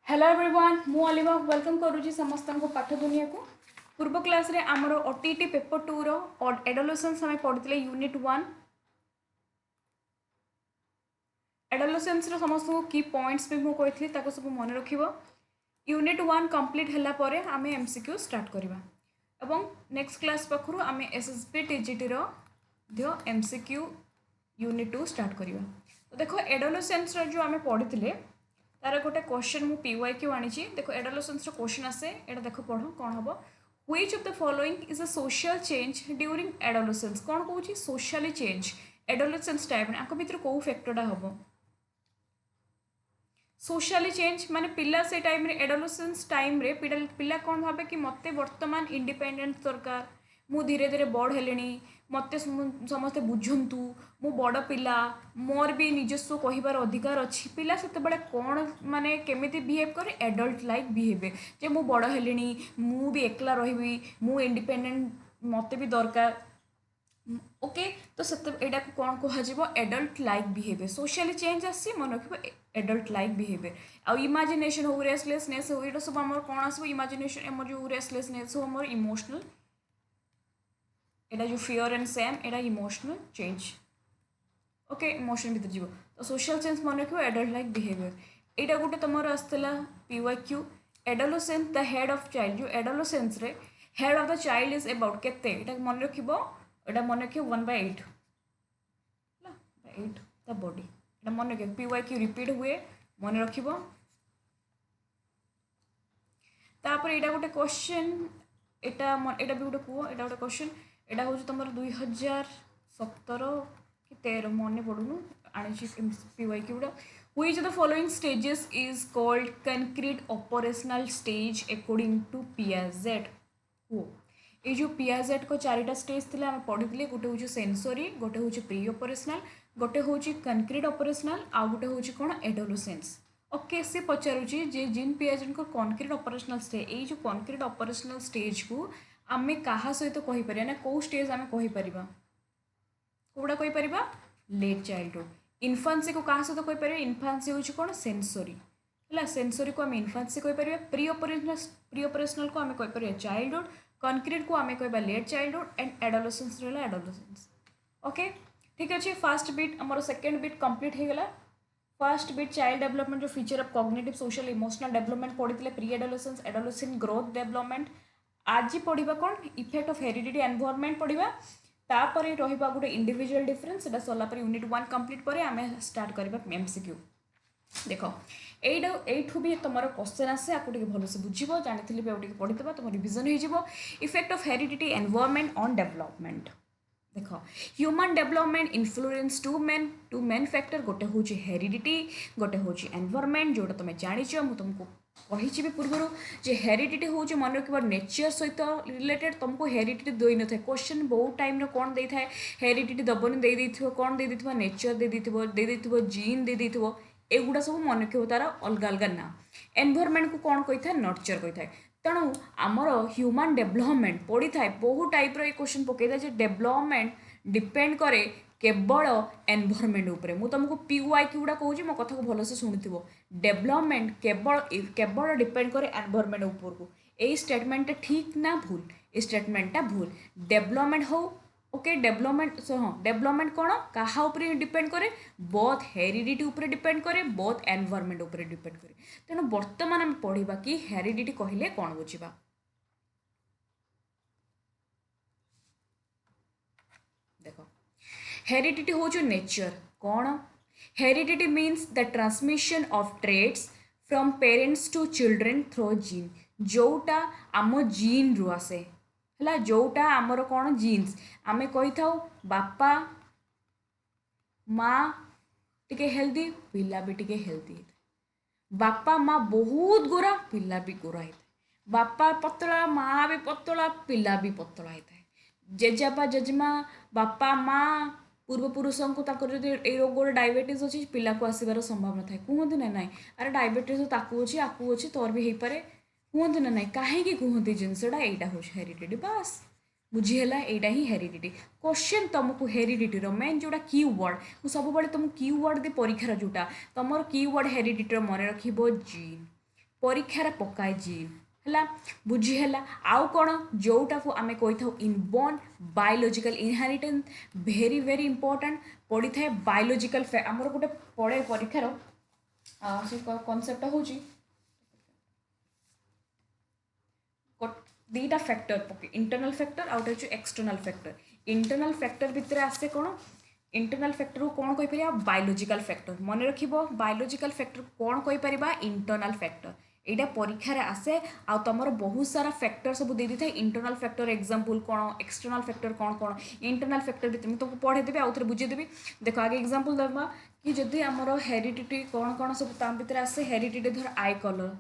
Hello everyone मु Alima welcome करुँची समस्त को पाठ दुनिया को पूर्व क्लास रे आमर ओटीटी पेपर 2 रो एडोलेसेंस हमें पढ़ते यूनिट 1 एडोलेसेंस रो समस्त को की पॉइंट्स भी मुझे कही सब मन रख यूनिट 1 कंप्लीट होला परे आम एमसीक्यू स्टार्ट करवा एवं नेक्स्ट क्लास पाखु आम एसएसबी टीजीटी रो एमसीक्यू यूनिट 2 स्टार्ट करवा। तो देखो एडोलेसेंस रो जो आम पढ़ी तार गोटे क्वेश्चन मु पीवाईक्यू आनी देखो एडोलेसेंस क्वेश्चन आसे एटा देखो पढ़ो कौन हम which of the following is a social change during adolescence कौन कौन सोशली चेंज एडोलेसेंस टाइम आक भितर कौ फैक्टरटा हम सोशली चेंज माने पिला से टाइम रे एडोलेसेंस टाइम रे पिला कौन भावे कि मते वर्तमान इंडिपेंडेंस दरकार मु धीरे धीरे बड़ हेलेनी मते समस्ते बुझंतु मु बड़ पिला मोर भी निजस्व कहिबार अधिकार अच्छी पिला से कौन माने केमिति बिहेव करे एडल्ट लाइक बिहेव जे मु बड़ हेलेनी मु भी एकला रही मु इंडिपेंडेंट मते भी दरकार ओके। तो यहाँ कौन कह adult like behaviour socially change आसी मन रख एडल्ट लाइक बिहेवियर आउ इमेजिनेशन हो रेस्टलेसनेस हो ये सब आम कौन आस इमेजिनेशन आम जो रेस्टलेसनेस हो आम इमोशनल एटा जो fear and same Etah emotional change okay emotion भीतर जीव। तो सोशल चेंज मन रख एडल्ट लाइक बिहेवियर यहाँ गोटे तुम आसला PYQ adolescence the head of child जो एडोलेसेंस रे head of the child is about केते मन रख एटा मन रखिए 1/8 8 द बॉडी एटा मन रखिए पीवाईक्यू रिपीट हुए मन रख तापर एटा गोटे क्वेश्चन एटा भी गोटे कुह एटा गोटे क्वेश्चन एटा हूँ तुम 2017 कि 13 मन पड़ूनु आनी PYQ which of the following stages is called concrete operational stage according to Piaget हो ये जो पियाजेट को चारिटा स्टेज थी आम पढ़ी गोटे हूँ सेंसरी गोटे हूँ प्री ऑपरेशनल गोटे हूँ कंक्रीट ऑपरेशनल आउ गोटे हूँ कौन एडोलेसेंस ओके सी पचारुची जे जीन पियाजेट को कंक्रीट ऑपरेशनल स्टेज ये जो कंक्रीट ऑपरेशनल स्टेज को आम क्या सहित कहीपर ना कौ स्टेज आम कहीपर कौटा कहीपर लेट चाइल्डहुड इन्फान्सी को क्या सहित कहीपर इन्फान्सी हूँ कौन सेंसरी है सेंसरी को आम इन्फान्सी कहीपर प्री ऑपरेशनल को आम कहीपर चाइल्डहुड कंक्रीट को आम कह लेट चाइल्डहुड एंड एडोलेसेंस रहा एडोलेसेंस ओके ठीक अच्छे। फास्ट बीट आमर सेकेंड बीट कंप्लीट हो गला फास्ट बीट चाइल्ड डेवलपमेंट जो feature of cognitive social emotional development पढ़ी pre adolescence adolescent growth development आज पढ़ा कौन इफेक्ट ऑफ हेरिडिटी एनवायरनमेंट पढ़ा तापर रहा गोटे इंडिविजुअल डिफरेंस से सरला यूनिट 1 कंप्लीट पर आम स्टार्ट करवा एमसीक्यू देख एठू भी तुम क्वेश्चन आसे आपको भलसे बुझ जानी भी पढ़ीद तुम रिविजन हो effect of heredity environment on development देख human development influence two main factor गोटे हूँ हेरिडिटी गोटे हूँ एनवायरनमेंट जोटा तुम जाच तुमको कही भी पूर्व जे हेरिडिटी हूँ मन रख नेचर सहित रिलेटेड तुमको हेरिडिटी दे न था क्वेश्चन बहुत टाइम कौन दे था हेरिडिटी दबनी दे कौन दे नेचर दे जीन दे एगुड़ा सब मन रखिए तार अलग अलग ना एनवायरनमेंट को कौन कही था नर्चर कही था तेणु आमर ह्यूमन डेवलपमेंट पड़ी था बहुत टाइप रो क्वेश्चन पकई था डेवलपमेंट डिपेंड करे केवल एनवायरनमेंट उपरे मु तुमको पीवाईक्यू गुड़ा कहूँ मो कथा को भलसे शुणुव डेवलपमेंट केवल डिपेंड करे एनवायरनमेंट ऊपर को यही स्टेटमेंट ठीक ना भूल ये स्टेटमेंटा भूल डेवलपमेंट हो ओके डेवलपमेंट हाँ डेवलपमेंट कौन क्या डिपेंड करे बोथ हेरिडिटी उपरे डिपेंड करे बोथ एनवायरनमेंट उपरे डिपेंड करे तेणु बर्तमान आम पढ़ा कि हेरिडिटी कहले कौन बुझा देख हेरिडिटी हूँ नेचर कौन heredity means the transmission of traits from parents to children through gene जोटा आम जीन रु आसे है जोटा आमर कौन जीन्स आमे कही था बापा माँ टिके हेल्दी पिला भी टिके हेल्दी बापा माँ बहुत गोरा पिला भी गोरा है बापा पतला माँ भी पतला पिला भी पतला है जेजेपा जेजेमा बापा माँ पूर्वपुरुषों को जो रोग डायबिटीज अच्छी पिला को आसबार संभावना थाए कहते ना ना अरे डायबिटीज ताकू अच्छी आकू अच्छी तोर भी हो पारे कहते ना ना कहीं कहते जिनसटा यहाँ हूँ हेरिडिटी बास बुझीगला यहाँ ही हेरिडिटी क्वेश्चन तुमको हेरिडिटी मेन जोटा की वर्ड सब तुमको की वर्ड दे परीक्षार जोटा तुम की वर्ड हेरिडिटी मन रख जीन परीक्षार पकाए जीन है बुझीगला आउ कौन जोटा को आम कही था inborn biological inheritance very very important पड़ी था बायोलॉजिकल आमर गोटे पड़े परीक्षार से कनसेप्ट हूँ दीटा फैक्टर पके इंटरनल फैक्टर आउट हूँ एक्सटर्नल फैक्टर इंटरनल फैक्टर भितर आसे कौन इंटरनल फैक्टर को कौन कहीपर बायोलॉजिकल फैक्टर मन रख बायोलॉजिकल फैक्टर कौन कहीपर इंटरनल फैक्टर यहाँ परीक्षार आसे आ तुम बहुत सारा फैक्टर सब दे दी इंटरनल फैक्टर एग्जांपल कौन एक्सटर्नल फैक्टर कौन कौन इंटरनल फैक्टर भी तुमको पढ़ेदेवी आउ थे बुझेदेवी देख आगे एग्जांपल देवा कि जदि आमर हेरिडिटी कौन कौन सब ता भीतर आसे हेरिडिटी धर आई कलर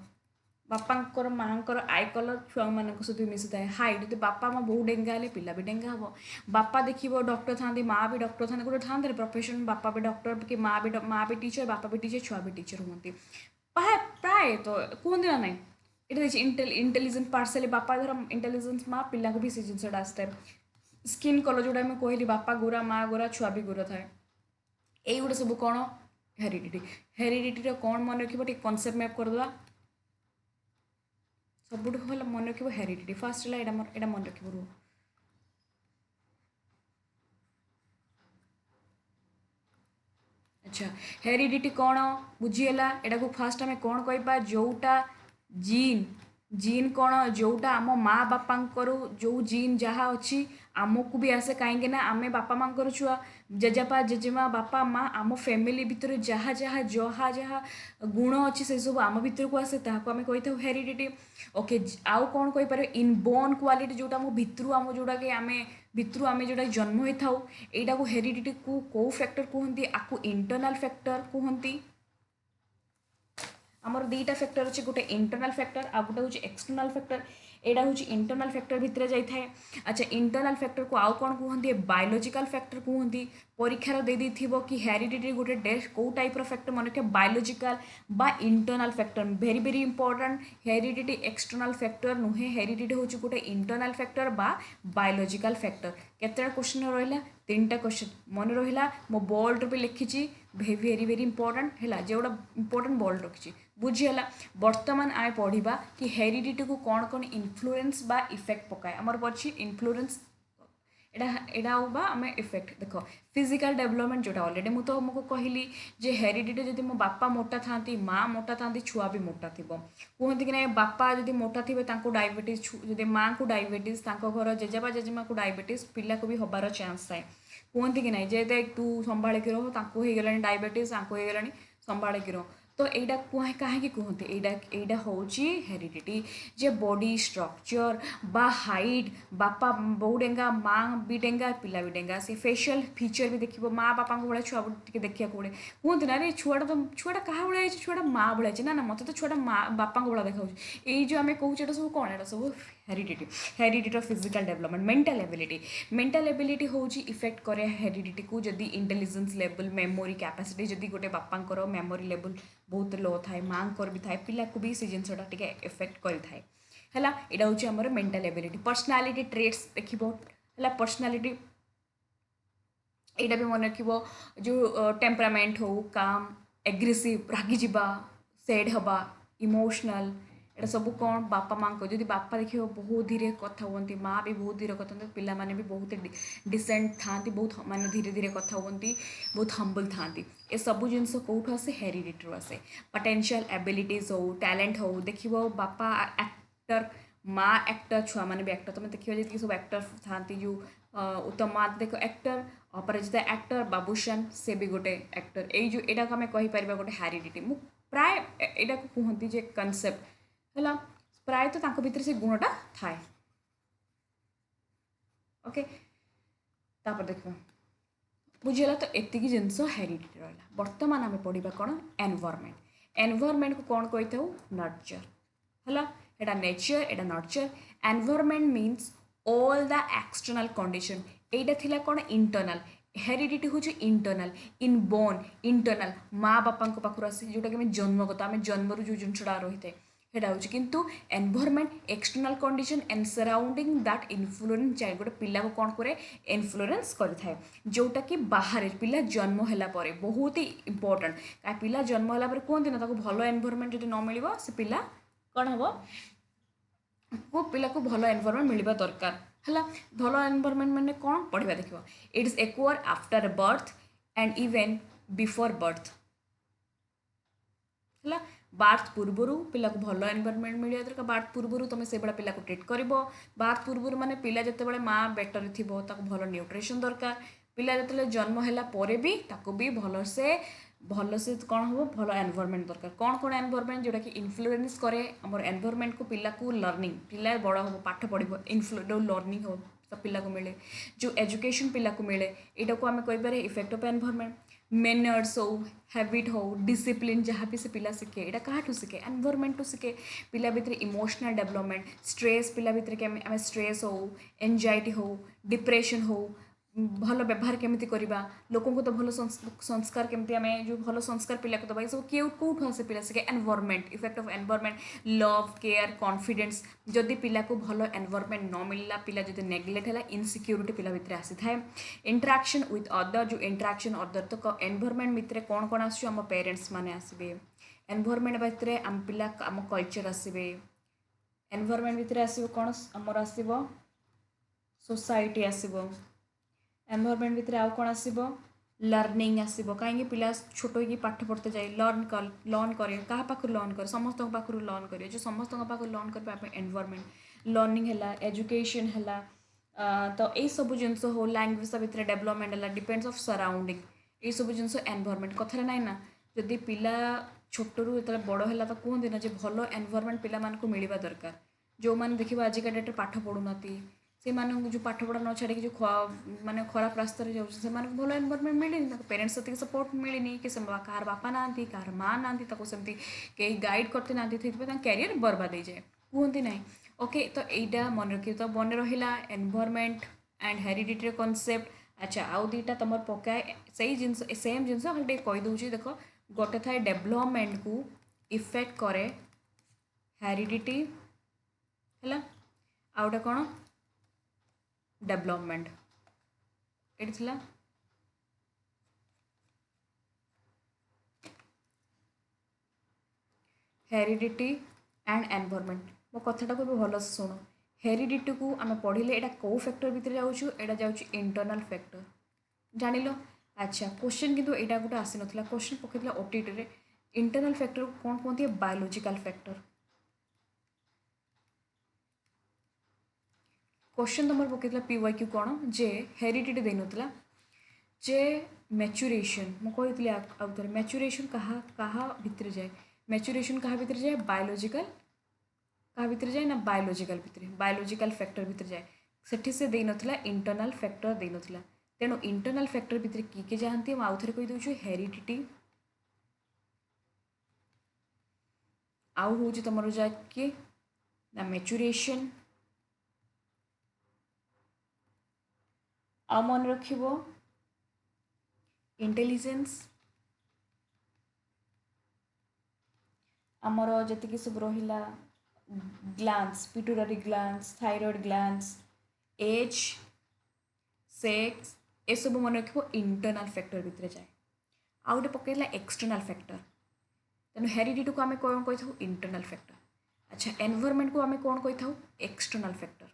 बापांकर माँकर आई कलर छुआ मान सहित मिसी थाए हाइट जो बापा माँ बहुत डेंगा हेल्ले पिला भी डेंगा हम बापा देखिए डॉक्टर था माँ भी डॉक्टर था गोटे था प्रोफेशन बापा भी डॉक्टर कि माँ भी टीचर बापा भी टीचर छुआ भी टीचर हमें प्राय तो कहते ना ना ये इंटेलिजेंट पार्सली बापा धर इंटेलिजेंस माँ पिला भी से जिनसा आसता है स्किन कलर जोटा मुझे कहली बापा गोरा माँ गोरा छुआ भी गोरा थाए यही गोटे सब कौन हेरिडिटी हेरिडिटी कौन मन रखिए कनसेप्ट मैप करदे सबुठ भल मन रख हेरिडिटी फास्ट है यहाँ मन रख रुह अच्छा हेरिडिटी कौन बुझीगला यहाँ को फास्ट आम कौन कह जोटा जीन जीन कौन जोटा आम माँ बापांकर जो जीन जहाँ अच्छी आमको भी आसे कहीं आम बापा माँ छुआ जेजेपा जेजेमा बापा माँ आम फैमिली भितर जहाँ जहाँ जहाँ जहाँ गुण अच्छी से सब आम भर को आसे ताको आम कही था हेरिडिटी ओके आउ कौन कहीपर इनबोर्न क्वालिटी जोटा आम भितर आम जोटा कि आम भितर आम जोटा जन्म होता यहाँ को हेरिडिटी को कौ फैक्टर कहते आपको इंटरनल फैक्टर कहते आमर दीटा फैक्टर अच्छे गोटे इंटरनल फैक्टर आ गोटे हूँ एक्सटर्नल फैक्टर यहाँ हूँ इंटरनल फैक्टर भितर जाए अच्छा इंटरनल फैक्टर को आउ कौन कहते बायोलॉजिकल फैक्टर कहते परीक्षार दे कि हेरिडिटी गोटे डेस्ट कौ टाइप फैक्टर मन रखिए बायोलॉजिकल बा internal factor very very important heredity external factor नुहे हेरिडिटी हूँ गोटे इंटरनल फैक्टर बा बायोलॉजिकल फैक्टर केतटा क्वेश्चन रहा 3टा क्वेश्चन मन रहा मो बोल्ड भी लिखी वेरी वेरी इंपोर्टेंट है जोड़ा इंपोर्टेंट बोल्ड रखी बुझीगला बर्तमान आम पढ़ा कि हेरिडिटी को कौन कौन इन्फ्लुएंस बा इफेक्ट पकाए आमर पड़ी इन्फ्लुएंस एटा बा आम इफेक्ट देख फिजिकल डेवलपमेंट जोटा अलरेडी मुझे तुमको कहली जे हेरिडिटी जब मो बापा मोटा था माँ मोटा था छुआ भी मोटा थी कहते कि ना बापा जब मोटा थे डायबिटीज जब माँ को डायबिटीज घर जेजेबा जेजेमा को डायबिटीज पिला को भी हबार चान्स थाए कहते कि ना जे तू संभाल रह होगला डायबिटीज होगला संभाल रह तो यहाँ कहीं कहते यहाँ हूँ हेरिडिटी जे बॉडी स्ट्रक्चर बा हाइट बापा बहु डेंगा माँ भी डेंगा पिला भी डेंगा से फेशियल फीचर भी देखिए माँ बापा भाई छुआ टे देखा पड़े कहते ना रे छुआटा तो छुआटा क्या भाई छुआटा माँ भाई ना ना मत तो छुआटा माँ बापा भाई देखा ये जो आम कहे सब कौन यहाँ सब heredity heredity physical development mental ability हूँ इफेक्ट करे हेरिडिटी को जदि इंटेलिजेंस लेवल मेमोरी कैपेसिटी जदि गोटे बापांकर मेमोरी लेवल बहुत लो थाए माँ भी थाए पिला को भी से जिनसा टे इफेक्ट करें यहाँ हूँ आमर मेंटल एबिलिटी पर्सनालीटी ट्रेट्स देखा पर्सनालीटी यहाँ भी मन रख जो टेम्परामेंट हो काम एग्रेसिव रागी जावा सैड हवा इमोशनल एटा सब कौन बापा माँ को जब बापा देखिए बहुत धीरे कथा हुआ माँ भी बहुत धीरे कथा पिला माने भी बहुत डिसेंट था बहुत माने धीरे धीरे कथा हुआ बहुत हम्बल था ये सब जिनस कौट आसे हेरिडिटी आसे पोटेंशियल एबिलिटीज हो टैलेंट हो देख बापा एक्टर माँ एक्टर छुआ मैंने भी एक्टर तुम देखिए जी सब एक्टर था जो उत्तम माँ देख एक्टर अपराजिता एक्टर बाबूशान से भी गोटे एक्टर ये आम कहीपर गोटे हेरिडिटी मु प्राय यहाँ को कहती जे कनसेप्ट है प्राय तो भीतर से गुणटा थाए ओके तापर देखा बुझीगला तो एतिकी जिनस हेरिडिटी रहा बर्तमान आम पढ़ा कौन एनवायरनमेंट को कौन कही था नर्चर है एटा nature Etah nurture environment means all the external condition एटा थिला कौन इंटरनल हेरिडिटी हूँ इंटरनल इनबोर्न इंटरनल माँ बापा पाखर आसे जोटा कि जन्मगत आम जन्म जो जिनसा रही है सेटा हूँ किंतु environment external condition and surrounding that influence child गोटे पिला को कौन करे इन्फ्लुएंस करें जोटा कि बाहर पिला जन्म होला परे बहुत ही इंपोर्टेंट क्या पिला जन्म होला परे कहते ना भल एनवायरनमेंट जो न मिल से पिला कौन हम को पिला को भल एनवायरनमेंट मिलवा दरकार है भल एनवायरनमेंट मैंने कौन पढ़ा देख it is acquire after birth and even before birth है बार्थ पूर्वर पिला को भल एनवायरनमेंट मिलवा दरकार बार्थ पूर्वर तुम से पिला को ट्रिट कर बार्थ पूर्वर माने पिला जिते माँ बेटर थी भल न्यूट्रिशन दरकार पिला जो जन्म है भी भलसे कौन हम भल एनवायरनमेंट दरकार कौन कौन एनवायरनमेंट जोटा कि इन्फ्लुएंस करे आम एनवायरनमेंट को पिला को लर्निंग पिला बड़ हम पाठ पढ़ जो लर्निंग हो तो पिला को मिले जो एजुकेशन पिला को मिले यहाँ को आम कहीपर इफेक्ट ऑफ एनवायरनमेंट मेनर्स हो हैबिट हो डिसिप्लिन जहाँ भी से पिला शिखे यहाँ क्या शिखे एनवायरनमेंट टू शिखे पिला भितर इमोशनल डेवलपमेंट स्ट्रेस पिला भितर के आम स्ट्रेस हो एंजाइटी हो डिप्रेशन हो भल व्यवहार केमी करवा लोक तो भल संस्कार केमती आम जो भल संस्कार पिला को दबा सब किए कौटू आसे पिला शिखे environment effect of environment love care confidence जदि पिला को भल एनवायरनमेंट न मिलला पिला जब नेग्लेक्ट है इनसिक्योरिटी पिला भितर आसी थाए इंटरेक्शन विथ अदर जो इंटरेक्शन अदर तो एनवायरनमेंट भितर कौन कौन आम पेरेंट्स माने आसबे एनवायरनमेंट भितर आम पिला आम कल्चर आसबे एनवायरनमेंट भितर आसो कौन आमर आसो सोसाइटी आसो एनवायरनमेंट भितर आउ कौन आसो लर्निंग आसो कहीं पिला छोट हो पाठ पढ़ते जाए लर्न करे क्या पाखु लर्न करे समस्त पाखु लर्न करे जो समस्त पाखु लर्न करने एनवायरनमेंट लर्निंग है एजुकेशन है तो यही सब जिनस हो लैंग्वेज भितर डेवलपमेंट है डिपेंड्स ऑफ सराउंडिंग ये सब जिनस एनवायरनमेंट कथा ना ना जदि पिला छोटू जो बड़ है तो कहते ना जो भल एनवायरनमेंट पिला मानक मिलवा दरकार जो मैंने देखिए आजिका डेट पाठ पढ़ुना से जो पाठ पढ़ा न छाड़ी जो माने खराब रास्तार जाऊँ भल एनवायरनमेंट मिलनी पेरेंट्स से सपोर्ट मिलनी कि कहार बापा ना कहार माँ ना सेमती कहीं गाइड करते ना कैरियर बर्बाद हो जाए कहते ना ओके तो यहाँ मन रखिए तो मन रहा एनवायरनमेंट एंड हेरिडिटरी कॉन्सेप्ट अच्छा आउ दीटा तुम पकाए से जिनस सेम जिनस खाली कहीदे देख गोटे थाए डेवलपमेंट को इफेक्ट करे हेरिडिटी है आउ गोटे कौन डेवलपमेंट ये हेरिडिटी एंड एनवायरनमेंट मो कथाटा को भी भल से शुण हेरिडिटी को आम पढ़ले यहाँ कौ फैक्टर भितर जाऊँ यहाँ जाऊँ इंटरनल फैक्टर जान लो अच्छा क्वेश्चन किंतु यहाँ गोटे आसी ना क्वेश्चन पकड़ा ओटीटी इंटरनल फैक्टर को कौन कहते हैं बायोलॉजिकल फैक्टर क्वेश्चन तुम पकड़ा पीवाईक्यू कौन जे हेरिडिटी दे नला जे मैच्यूरेशन मुझे आउ थे मैच्यूरेशन कहा भितर जाए मैच्यूरेशन कहा भितर जाए बायोलॉजिकल क्या भितर जाए ना बायोलॉजिकल फैक्टर भितर जाए सेठी से दे नथिला इंटरनल फैक्टर दे नथिला तेणु इंटरनल फैक्टर भितर किए जाती आउ थे कही दूँ हेरिडिटी आउ हूँ तुम जाए किए ना मैच्यूरेशन आ मन रखिबो इंटेलिजेंस आमर जी सब रहा glands pituitary glands thyroid glands age sex ए सब मन रखिबो इंटरनल फैक्टर भितर जाए आउ गोटे पकड़ा एक्सटर्नल फैक्टर तेणु हेरिडिटी को आम कौन कही था इंटरनल फैक्टर अच्छा एनवायरनमेंट को आम कौन कही था एक्सटर्नल फैक्टर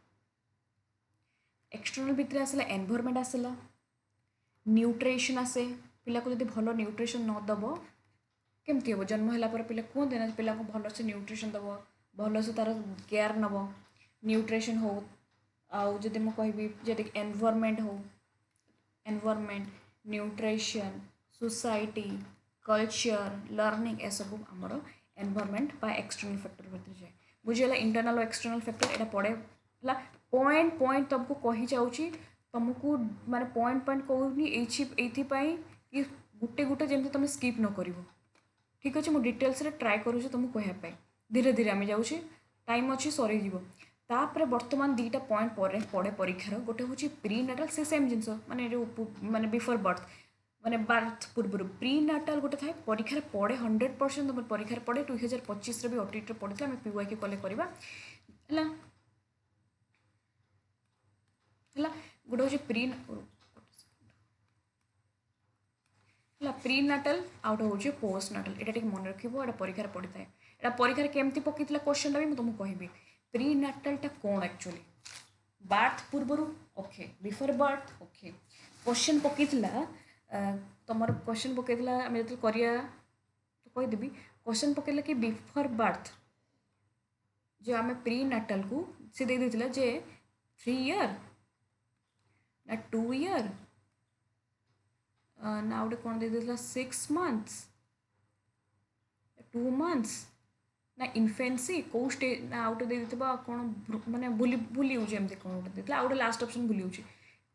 एक्सटर्नल भितर आसला एनवायरनमेंट आसला न्यूट्रिशन आसे पिला को जब भल न्यूट्रिशन न दब केमती हम जन्म है पिला कहते ना पिला को भल से न्यूट्रिशन दब भल से तार केयर नब न्यूट्रिशन हो आउ जदि मुझे कहि एनवायरनमेंट हो environment nutrition society culture learning ए सब आमर एनवायरनमेंट बा एक्सटर्नल फैक्टर भीतर जाए बुझीगला इंटरनल और एक्सटर्नल फैक्टर यहाँ पड़े पॉइंट पॉइंट तुमको कही जाऊँगी तुमको माने पॉइंट पॉइंट कहूनी ये कि गोटे गोटे जमी तुम स्कीप न कर ठीक अच्छे मुझे डिटेल्स ट्राए करूँ तुमको कहवाई धीरे धीरे आम जाऊँ टाइम अच्छी सरीज तापर बर्तमान दुईटा पॉइंट पड़े परीक्षार गोटे हूँ प्री नाटाल से सेम जिनस माने जो माने बिफोर बर्थ माने बर्थ पूर्व प्री नाटाल गोटे थाए परीक्षार पड़े 100% तुम परीक्षार पड़े 2025 भी ओटीटी पड़े आम पीवाईक्यू कले करवा गोटे हूँ प्री है प्री नाटाल आउट हूँ पोस्ट नाटाल यहाँ टे मन रखिए यहाँ परीक्षार पड़ी था यहाँ परीक्षार केमती पकई क्वेश्चन भी तुमको कहबी प्री नाटालटा कौन एक्चुअली बार्थ पूर्वर okay before birth okay question पकई तुम क्वेश्चन पकई आम जो करिया तो कहीदेवी क्वेश्चन पकईला कि बिफोर बार्थ जो आम प्री नाटाल को सी दे देथिला जे 3 ईयर ना 2 ईयर ना गोटे कौन दे देथिला 6 मंथ्स 2 मंथ्स ना इनफेन्सी कौ स्टेज ना आउटे दे देथिबा कौन माने भूली भूली होउछ एमते कौन गोटे देथिला आउटे लास्ट ऑप्शन भूली होउछ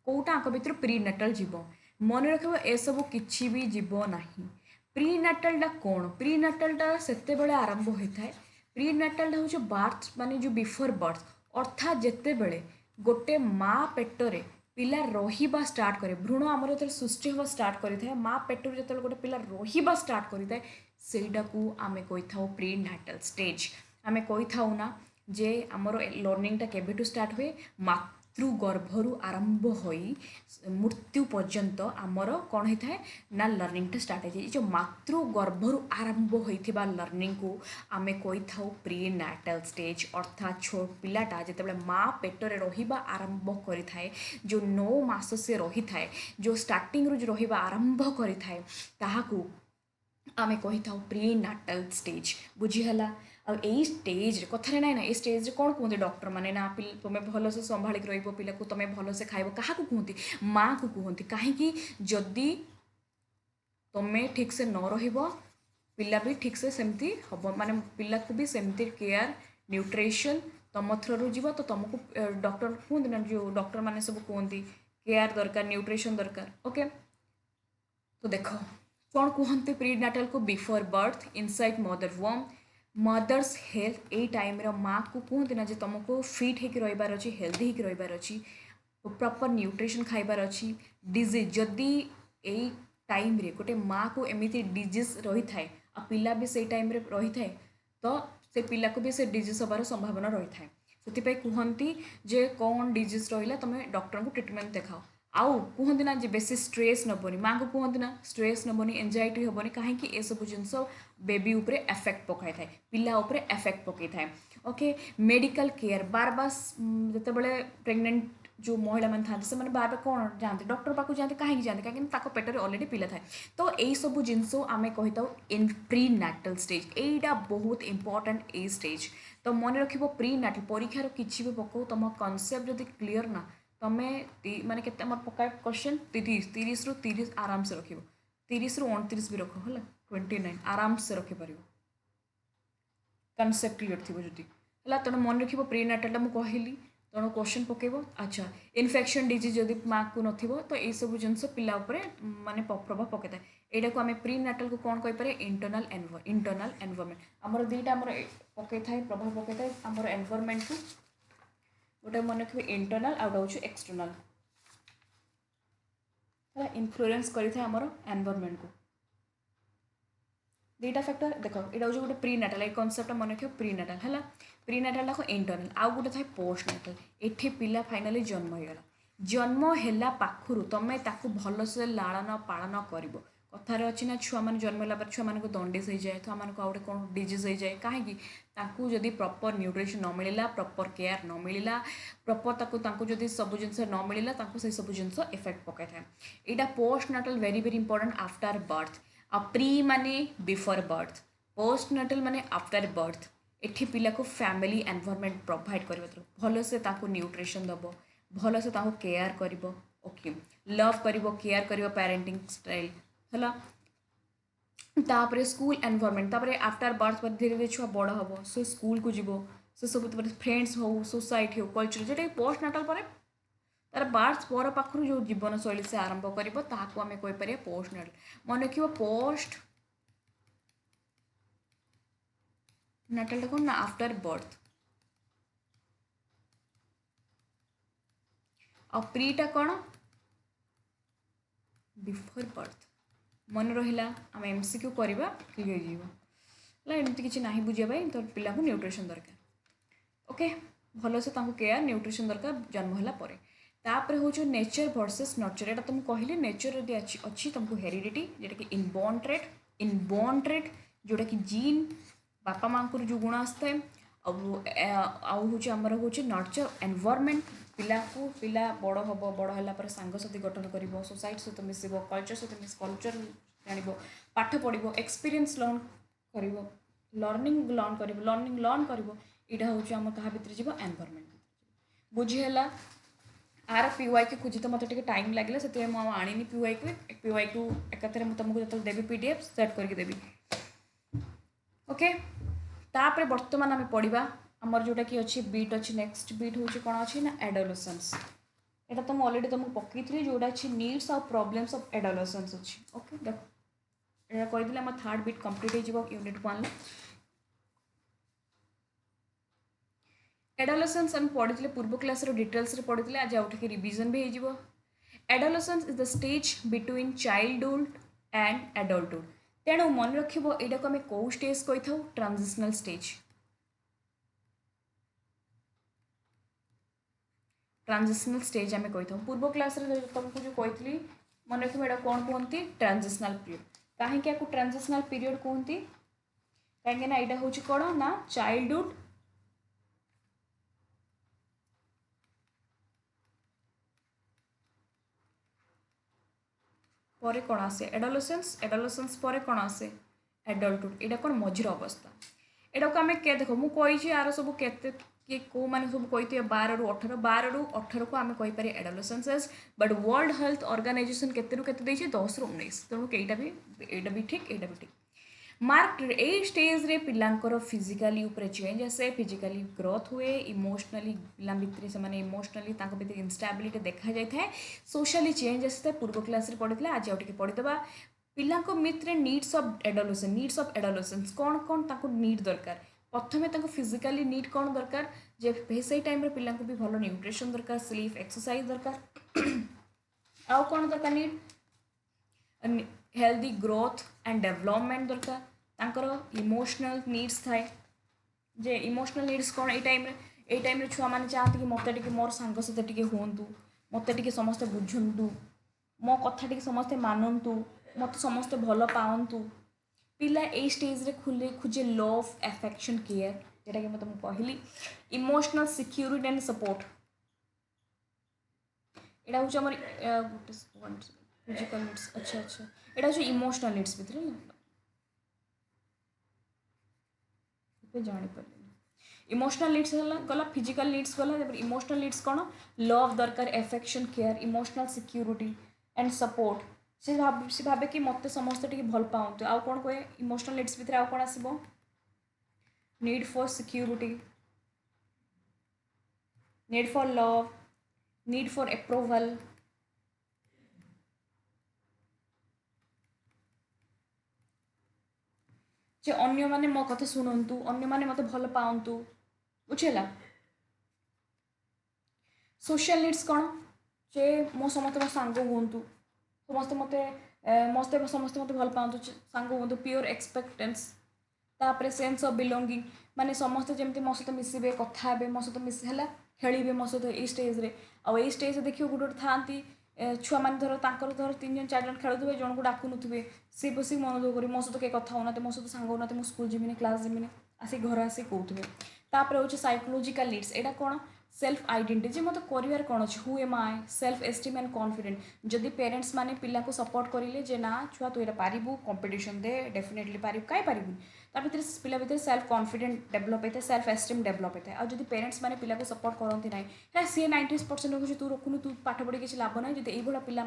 कौटा आंक भितर प्री नाटाल जीव मन रखिबो ए सब किछि भी जीव नाही प्री नाटालटा कौन प्री नाटालटा सेते बेले आरंभ होता है प्री नाटालटा हूँ बार्थ माने जो बिफोर बर्थ अर्थात जिते बेले गोटे माँ पेटरे पिला रहिबा स्टार्ट करे भ्रूण आमर जो सृष्टि हवा स्टार्ट करें माँ पेटर जो गोटे पिला रहिबा स्टार्ट करें सेटा को आमे कही था प्री नाटाल स्टेज आमे कही था ना जे आमर लर्निंगटा केबेठू स्टार्ट हुए मातृगर्भरु आरंभ होई मृत्यु पर्यंत आमर कौन होता है ना लर्निंगटा स्टार्ट हो जो मातृगर्भरु आरंभ होइथिबा लर्निंग को आमे कही था प्री नाटाल स्टेज अर्थात छोट पिलाटा जिते माँ पेटरे रहिबा आरंभ करिथाए जो 9 मास से रही थाए जो स्टार्टिंग रु जो रहिबा आरंभ करिथाए ताहाकू आमे कही था प्री नाटाल स्टेज बुझीगला आ स्टेज कथार ना ये स्टेज कौन कहते डॉक्टर मैंने ना तुम्हें भलसे संभालिक रही पिला को तुम्हें भलसे खाइब क्या कहते माँ को कहते कहीं जदि तुम्हें ठीक से न रहिबो पिला भी ठीक से सेमती हम माने पिला को भी सेमती केयर न्यूट्रिशन तुम थ्रू जीव तो तुमको डॉक्टर कहते ना जो डॉक्टर मैंने सब कहते केयर दरकार न्यूट्रिशन दरकार ओके तो देख कौन कहते प्री नाटाल को बिफोर बर्थ इनसाइड मदर वॉर्म मदर्स हेल्थ यही टाइम माँ को कहते ना तुमको फिट होकर रहीबार अच्छी हेल्दी होकर रहीबार अच्छी प्रॉपर न्यूट्रिशन खाइबार अच्छी डिजीज जदि यही टाइम रे गोटे माँ को एमती डिजीज रही थाए आ पिला भी से टाइम रे रही थाए तो से पिला को भी से डिजीज हबार संभावना रही थाए से कहती जे कौन डिजीज रहा तुम डॉक्टर को ट्रिटमेंट देखाओ आउ कहते ना जे बेसी स्ट्रेस नबनी माँ को कहते ना स्ट्रेस नबनी एंजाइटी हेनी कहीं ये सब जिनस बेबी उपरे एफेक्ट पकाई थाए पिला उपरे एफेक्ट पकई थाए ओके मेडिकल केयर बार बार जिते प्रेग्नेंट जो महिला मैंने था से बार बार कौन जाते डॉक्टर पाक जाते कहीं जाते कहीं पेटर अलरेडी पिला थाए तो यही सब जिनस आम कही था इन प्री नाटाल स्टेज यहीटा बहुत इंपोर्टेंट ए स्टेज तो मन रख प्री नाटाल परीक्षार किसी भी पकाओ तुम कनसेप्ट जब क्लीयर ना तुम्हें माने केते मोर पकाए क्वेश्चन 30 रु 30 आराम से रखिबो 30 रु 29 भी रख होला 29 आराम से रखि परिबो कनसेप्ट क्लियर थी जदि है तेणु मन रख प्री नाटालटा मुझे कहली तेणु क्वेश्चन पकेब अच्छा इनफेक्शन डिजीज जदि माँ को नथिबो तो ये सब जिनस पिला उपरे माने प्रभाव पकई था यहाँ को आम प्री नाटाल को कौन कहीपर इंटरनल एनवायरनमेंट आमर दुईटा आमर पकई था प्रभाव पकई था आमर एनवायरनमेंट को गोटे मन रखिए इंटरनल आउट हूँ एक्सटर्नाल है इनफ्लुएंस करें आमर एनवायरनमेंट को दुईटा फैक्टर देख यहाँ हूँ गोटे प्री नाटाल ये कनसेप्ट मन रखिए प्री नाटाल है प्री नाटाल को इंटरनल आउ गोटे था पोस्ट नाटाल ये पिला फाइनाली जन्म होगा जन्म है पाखु तुम ताकू भलसे लालन पालन कर कथार अच्छी ना छुआ मैंने जन्म है छुआ मान दंडिस हो जाए छुआ मान आउटे कौन डिजीज हो जाए कहीं जदि प्रॉपर न्यूट्रिशन न मिलला प्रॉपर केयर न मिलला प्रॉपर जदि सब जिन न मिलला से सब जिन इफेक्ट पकई था यहाँ post natal very very important after birth आ प्री माने बिफोर बर्थ पोस्ट नाटाल माने आफ्टर बर्थ एठी पिला को फैमिली एनवायरनमेंट प्रोवाइड कर भल से न्यूट्रिशन दब भल से केयर कर ओके लव कर केयर कर पेरेंटिंग स्टाइल है तापर स्कूल एनवायरनमेंट तापर आफ्टर बर्थ पर धीरे धीरे छुआ बड़ हम से स्कूल को जीव से सब फ्रेंड्स हो सोसाइटी हो कल्चर जोटा पोस्ट नाटाल पर तार बर्थ पर पाखु जो जीवन शैली से आरंभ करें कहीपर पोस्ट नाटाल मन रख पोस्ट नाटाल कौन ना आफ्टर बर्थ आ प्रीटा कौन बिफोर बर्थ मन रहा आम एमसीक्यू करवा क्लियर है एमती किसी ना बुझाई तो पिला न्यूट्रिशन दरकार ओके भल से केयर न्यूट्रिशन दरकार जन्म है तापर हूँ नेचर वर्सेस नर्चर एटा तुमको कहली नेचर यदि अच्छी तुमको हेरिडिटी जोटा कि इनबॉर्न ट्रेट जोटा कि जीन बापा माँ को जो गुण आसता है हूँ आमर हूँ नर्चर एनवायरनमेंट पिला बड़ हम बड़ है सांगसाथी गठन कर सोसाइटी सहित मिसब कल्चर सहित मिस कल्चर जान पाठ पढ़ो एक्सपीरियंस लर्निंग लर्न कर यहाँ हूँ आम क्या भितर जीव एनवायरनमेंट बुझीगला आर पीवाई की खोजी तो मतलब टाइम लगे से आनी पीवाई को एकाथरे तुमको जो देवी पीडीएफ सेट करके देवी ओके तापर बर्तमान आम पढ़ा आमर जोटा कि अच्छी बीट अच्छी नेक्स्ट बीट हूँ कौन अच्छी ना एडोलेसेंस एटा तो मुझे अलरेडी तुमको पकई जोटा अच्छी नीड्स और प्रॉब्लम्स ऑफ एडोलेसेंस अच्छी ओके देखो यहाँ कहीदे आम थर्ड बीट कंप्लीट हो यूनिट 1 एडोलेसेंस आम पढ़ी पूर्व क्लास डिटेल्स पढ़ी आज आउट रिविजन भी हो adolescence is the stage between childhood and adulthood तेणु मन रखिबो एटा को आम कौ स्टेज कही था ट्रांजिशनल स्टेज आम कही था पूर्व क्लास तुमको जो कही मन रखिए एटा कौन कहते ट्रांजिशनल पीरियड कहीं ट्रांजिशनल पीरियड कहते कहीं यहाँ हूँ कौन ना चाइल्डहुड पर कौन आसे एडोलेसेंस पर कौन आसे एडल्टहुड यहाँ कौन मझिर अवस्था एटा को आम क्या देख मुझे यार सब किए कौ मैंने सब कही 12 ରୁ 18 12 ରୁ 18 को आम कहीपर adolescence age but World Health Organization केते 10 ରୁ 19 तेणु यहाँ भी ठीक मार्क ए स्टेज रे पिलांकर फिजिकली ऊपर चेंज आसे फिजिकली ग्रोथ हुए इमोशनली पिला भितर से माने इमोशनली तांको भितर इंस्टेबिलिटी देखा जाए था सोशली चेंज आसे पूर्व क्लास रे पढ़ी आज आउ पढ़ीदबा पिलांको मित्र नीड्स ऑफ एडोलेसेंस कौन कौन तांको नीड दरकार प्रथमे तांको फिजिकली नीड कौन दरकार जे से टाइम रे पिलांको भी भलो न्यूट्रिशन दरकार स्लीप एक्सरसाइज दरकार आउ कौन दरकार need healthy growth and development दरकार तांकर इमोशनल नीड्स थाए जे इमोशनल नीड्स कौन ये टाइम रे छुआ मैंने चाहते कि मत टे मोर सांग सहित टे हूँ मत टे समस्ते बुझंतु मो कथा टे समस्ते मानतु मत समस्ते भल पातु पिला ए स्टेज रे खोजे लव एफेक्शन केयर जोटा कि मैं तुमको कहली इमोशनल सिक्योरिटी एंड सपोर्ट यहाँ हूँ आम फिजिकल नीड्स अच्छा यहाँ हूँ इमोशनल नीड्स भितर जापर इमोशनल नीड्स गला फिजिकल नीड्स गला इमोशनल नीड्स कौन लव दरकार affection care emotional security and support से भावे कि मत समस्त टे भल पाते आउ कौन कहे इमोशनल नीड्स भितर आउ कौन आसब need for security need for love need for approval जे अन्य माने मो कथा शुणु अन्य माने मत भल पातु बुझेगा सोशल नीड्स कौन जे मो समस्त मो सांग हूँ समस्ते मत समस्ते मत भल पातु सांग हूँ प्योर एक्सपेक्टेंस तापर सेंस ऑफ बिलोंगिंग माने समस्ते जमती मो सहित मिसबे कथा हे मो सहित मिसला खेलिए मो सहित ये स्टेज रे आई स्टेज देखिए गोटे गोटे था छुआ मैंने धर धर 3 जन 4 जन खेलुवे जन को डाकु नुवे सी बस मन दुख कर मो सहित किए कथा होना मो सहित सांग होना मुझे स्कूल जीविनी क्लास जीविनी आसिक घर आसिक कौथे तापर हूँ साइकोलोजिकल नीड्स यहाँ कौन सेल्फ आइडेंटिटी मत कर कौन अच्छे who am I self esteem and confident जदि पेरेंट्स माने पिला को सपोर्ट करेंगे जे ना छुआ तू यहाँ Paru competition they definitely Paru कहीं पारूनी ता भर पिला भर सेल्फ कॉन्फिडेंट डेभलप होता है सेल्फ एस्टीम डेभलप होता है और जब पेरेंट्स माने पिला को सपोर्ट करती ना सी 90% रखुच्छे तू रखुनु तू पाठ पढ़ी किसी लाभ ना जब ये पिला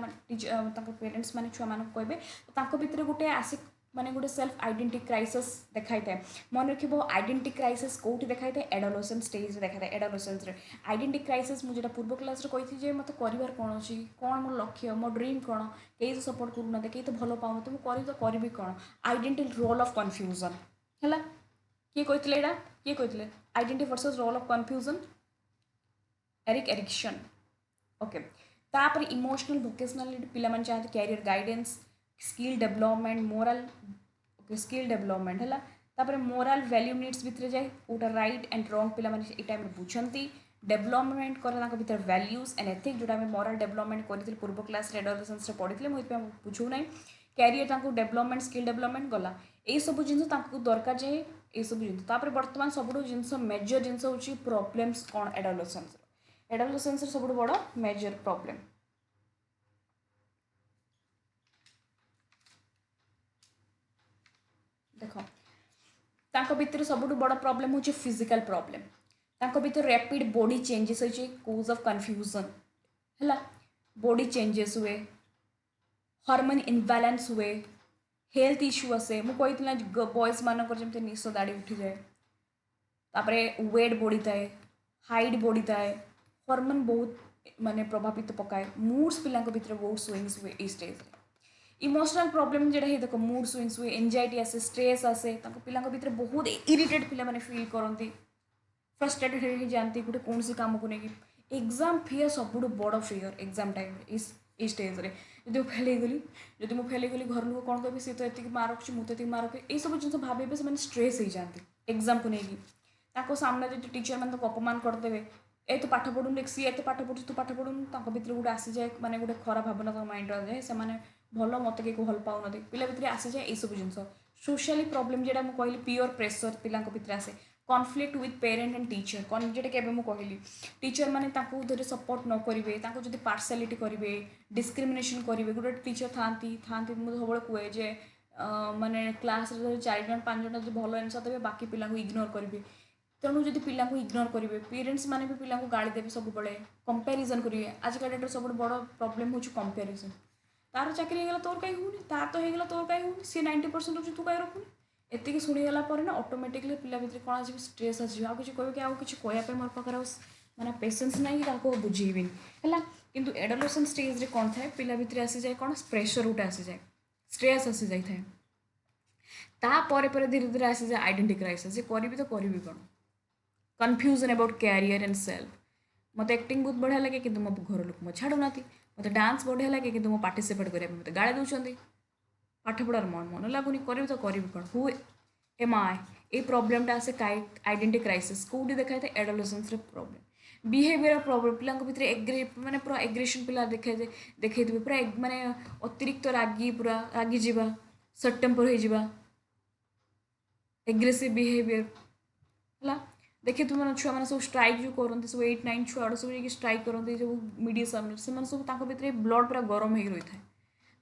पेरेंट्स माने छुआ मान कहे भितर गोटे आसिक माने गोटे सेल्फ आइडेंटिटी क्राइसिस देखाई था मन रख आइडेंटिटी क्राइसिस कौटी देखाई था एडोलेसेंस स्टेज देखा था एडोलेसेंस आइडेंटिटी क्राइसिस मुझे पूर्व क्लास कही मत कर कौन अच्छी कौन मोर लक्ष्य मो ड्रीम कौन कई तो सपोर्ट करूना कई तो भल पाऊँ तो मुझे करी कौन आइडेंटिटी रोल ऑफ कन्फ्यूजन है किए कहते यहाँ किए कहते identity versus role of confusion Erik Erikson okay तापर इमोशनल वोकेशनल पिला चाहते career guidance skill development moral skill development है तापर मोराल वैल्यू नीड्स भितर जाए कौटा राइट एंड रंग पिला ये टाइम बुझंती डेभलपमेंट करे भर वैल्यूज एंड एथिक्स जोटा मोरल डेभलपमेंट करते पूर्व क्लास एडोलेसेंस पढ़ी मुझे बुझू ना कैरियर डेभलपमेंट स्किल डेभलपमेंट गला यही सब जिन दरकार जाए ये सब जिन बर्तमान सब जिन मेजर जिन हूँ प्रोब्लेम्स कौन एडोलेसेंस सब बड़ मेजर प्रोब्लेम देख भितर सब बड़ प्रोब्लेम हूँ फिजिकल प्रोब्लेम भितर रैपिड बॉडी चेंजेस होती कोज ऑफ कन्फ्यूजन है बॉडी चेंजेस हुए हार्मोन इनबैलेंस हुए हेल्थ इश्यू आसे मुझे बॉयज मानक जमी निश दाड़ी उठी जाए तापरे वेट बढ़ी थाए हाइट बढ़ी थाए हार्मोन बहुत माने प्रभावित पकाए मूड्स पिला भीतर बहुत स्विंग्स हुए इस स्टेज इमोशनल प्रॉब्लम जेटा ही देख मूड स्विंग्स हुए एंजाइटी आसे स्ट्रेस आसे पिला भीतर बहुत इरिटेट पिला माने फील करती फ्रस्ट्रेटेड हो जाती गोटे कौन सी काम को लेकिन एग्जाम फियर सब बड़ फियर एग्जाम टाइम इस स्टेज रे जो फेल गली जब मुझे फेल गली घर लोग कौन कहे सी तो ये मार्क रखी मुझे ये मार्क रखे ये सब जिन भावे से स्ट्रेस हो जाती एग्जाम को लेकिन सामने जो टीचर मैंने अपमान करदे ए तू पाठ पढ़ुन सी एत पाठ पढ़ु तू पाठ पढ़ुन भर गोटे आसी जाए माने गोटे खराब भावना तो माइंड जाए से भल मत किए भल पाऊन पिला भर आसी जाए ये सब जिन सोशली प्रॉब्लम जेटा मुझे कहली पियर प्रेसर पिला भर आसे conflict with parent and teacher कौन जेटा के कहली टीचर मैंने धीरे सपोर्ट न करेंगे जो पार्सालिटी करेंगे डिस्क्रिमिनेशन करेंगे गोटे टीचर था मुझे सब कहे जे माने क्लास 4 जन 5 जन जो भल आंसर देवे बाकी पिला इग्नोर करेंगे तेणु जब पिला इग्नोर करेंगे पेरेन्ट्स मैंने भी पिला गाड़ी देवे सब कंपेरिजन करेंगे आजिका डेट सब बड़ प्रॉब्लम हो कंपेरिजन तार चाकरी होगा तोर कहीं होनी तार तो होगा तोर कहीं होनी सी 90% अच्छे तू कहीं रखुनी एति शुणीगला ना ऑटोमेटिकली पिला भर कौन आज स्ट्रेस आस किसी कह कि आगे कहवाई मोर पाखे मैंने पेसेंस ना कि बुझेबी है किंतु एडोलेसेंस स्टेज रे कौन थाए पिला भर आसी जाए कौन प्रेशर गोटे आसी जाए स्ट्रेस आसी जाए तापर धीरे धीरे आसी जाए आइडेंटिटी क्राइसिस जे करी तो करी कौन confusion about career and self मत एक्टिंग बहुत बढ़िया लगे कि मो घर लोक मो छाड़ूना मत डांस बढ़िया लगे कि मो पार्टिसिपेट करने मत गाड़ी दौरान पाठ पढ़ार मन लगुनि करी तो करी कौन हु एम आई ये प्रोब्लेमटा आसे आइडेंटिटी क्राइसिस कौटी देखा था एडोलेसेंस प्रॉब्लम बिहेवियर प्रॉब्लम पिला भर माने पूरा एग्रेशन पिला देखते पूरा माने अतिरिक्त रागी पूरा रागी जावा सर्ट टेम्पर हो एग्रेसिव बिहेवियर है देखिए तुम छुआ मैंने सब स्ट्राइक जो करते सब 8-9 छुआ सब स्ट्राइक करते जो मीडिया सामने से सब भर ब्लड पूरा गरम हो रही है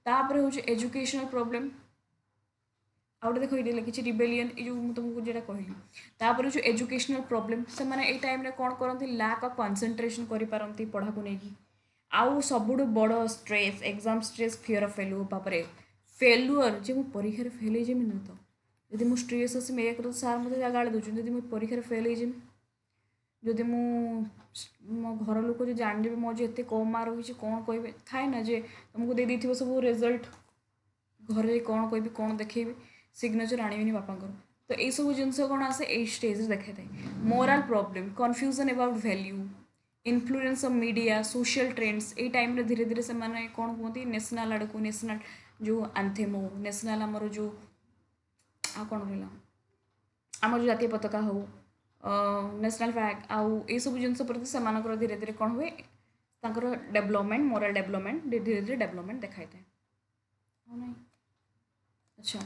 तापर हूँ एजुकेशनल प्रॉब्लम आउटे देख ये लिखी रिबेलियन ये जो तुमको जो कहली तापर जो एजुकेशनल प्रॉब्लम से मैंने ये टाइम कौन करती लैक ऑफ कंसंट्रेशन करपारती पढ़ा को लेकिन आउ सब बड़ stress exam stress fear of failure failure जो मुझे परीक्षा फेल होमी नुह तो जदि मुझे स्ट्रेस आस मैं कर सार मत गाड़ी दूसरी जब मुझे परीक्षा फेल होमी जदि मो घर लोक जो जान मो जो एत कम मार्क रही कौन कहे थाए ना जे तुमको दे दी सब रिजल्ट घर कौन कह कौन देखेबी सिग्नेचर आणवेनि बापांकर तो यही सब जिन कौन आसे ये स्टेज देखा था morale problem confusion about value influence of media social trends ये टाइम धीरे धीरे से माने कौन कहते नेशनल आड़ को नेशनल जो आंथेम हो नेशनल आमर जो आ कौन रहा आम जो जातीय पताका हो नेशनल फ्लैग आउ ये सब जिन प्रति से धीरे धीरे कौन हुए डेवलपमेंट मोराल डेवलपमेंट धीरे धीरे डेवलपमेंट देखाई था अच्छा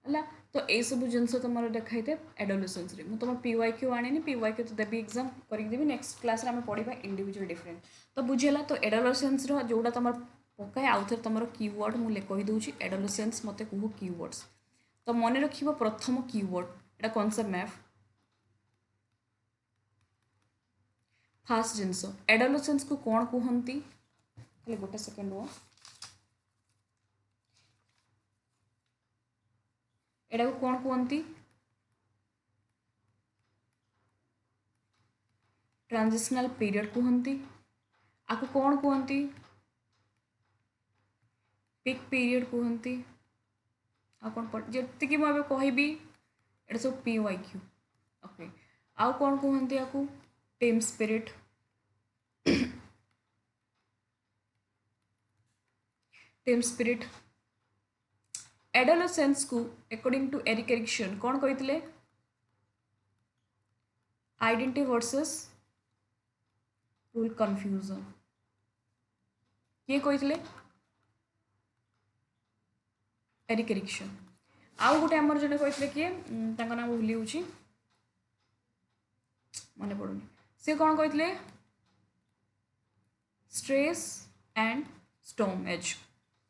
है तो ये सब जिन तुम देखाई थे एडोलेसेंस रे तुम PYQ आनी PYQ तो देवी एग्जाम करदेवी नेक्स्ट क्लास में पढ़ा इंडिविजुअल डिफरेंट तो बुझेगा तो एडोलेसेंस जोड़ा तुम पकाए आउ थे तुम कीवर्ड मुझे कहीदे एडोलेसेंस मत कह कीवर्ड्स तो मन रख प्रथम कीवर्ड एटा कॉन्सेप्ट मैप फास्ट जिनस एडोलेसेंस को कौन कहती गोटे सेकेंड वो एटा को कौन कहती ट्रांजिशनल पीरियड कहती आपको कौन कहती पिक पीरियड कहती आ कौन जी मुझे कहबी एटा सब PYQ ओके आउ कौन कहती आपको team spirit team spirit adolescence को अकॉर्डिंग टू एरिक एरिक्सन कौन कहते आइडेंटिटी वर्सेस रूल कन्फ्यूजन किए कही एरिक एरिक्सन आउ गोटे आमर जने कही किए नाम भूली हूँ मन पड़ुनि सी कौन कही स्ट्रेस एंड स्टॉर्म एज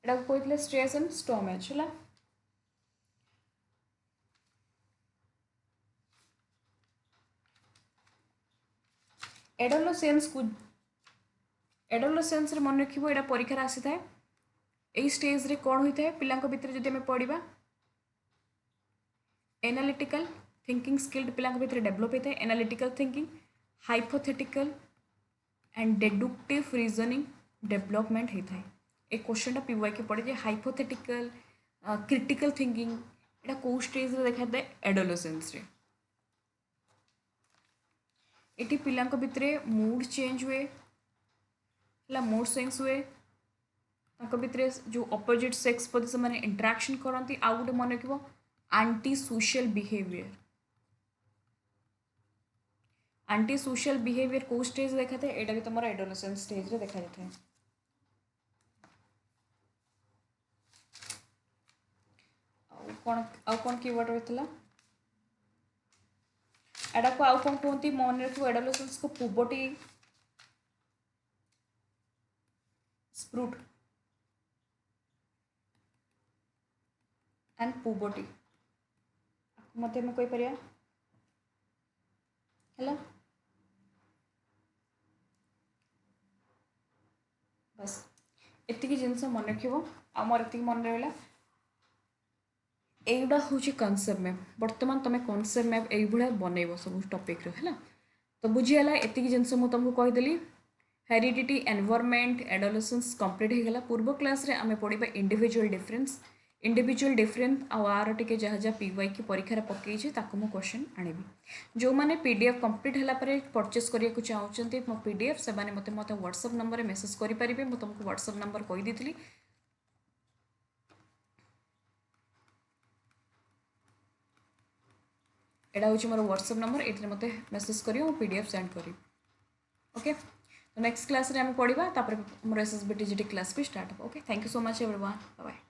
एटा कही स्ट्रेस एंड स्टॉर्म एज है एडोलसेंस को एडोलसेंस मन रख यहाँ परीक्षार आसी था यही स्टेज रे कौन होता है पिला भितर जब आम पढ़ा एनालिटिकल थिंकिंग स्किल्ड पिला भितर डेभलप होता है analytical thinking hypothetical and deductive reasoning development होता है ए क्वेश्चन पीवाई के पड़े हाइपोथेटिकल क्रिटिकल थिंकिंग यहाँ कौ स्टेज रे देखा था एडोलसेंस रे ये पिला भितर मूड चेंज हुए मूड स्विंग्स हुए भितर जो अपोजिट सेक्स प्रति से इंटराक्शन करती आउ गोटे मन रख aunty social behaviour aunty social behaviour कौ स्टेज देखा था यहाँ भी तुम एडोलसेंस स्टेज रे देखा जाता है कौन कीवर्ड रही एटा को आउ कौन कहते मन रख एडोलसेंस को पुबर्टी स्प्रूट एंड पुबर्टी मत कहीपर है बस एति जिनस मन रख मोर ये मन रहा एगुड़ा हूँ कनसेप्ट मैप बर्तमान तुम कनसेप्ट मैप ये बनइब सब टपिक है तो बुझीगला एति जिनस मुझे तुमको कहीदेली हेरिडिटी एनवायरनमेंट एडोलसेंस कंप्लीट होगा पूर्व क्लास रे आमे पढ़ा इंडिविजुअल डिफरेंस आर टे जहाँ जहाँ पीवाई की परीक्षार पकई मु क्वेश्चन आनी जो मैंने पीडीएफ कंप्लीट है परचेस करने को चाहते मो पीडीएफ से मत व्हाट्सएप नंबर मेसेज करेंगे मुझे तुमको व्हाट्सएप नंबर कहीदी यहाँ हूँ मोर व्हाट्सएप नंबर ये मत मेसेज कर पीडीएफ सेंड करी ओके तो नेक्स्ट क्लास रे हम पढ़ा मोर एसएसबी टीजीटी क्लास भी स्टार्ट हो okay thank you so much everyone bye bye.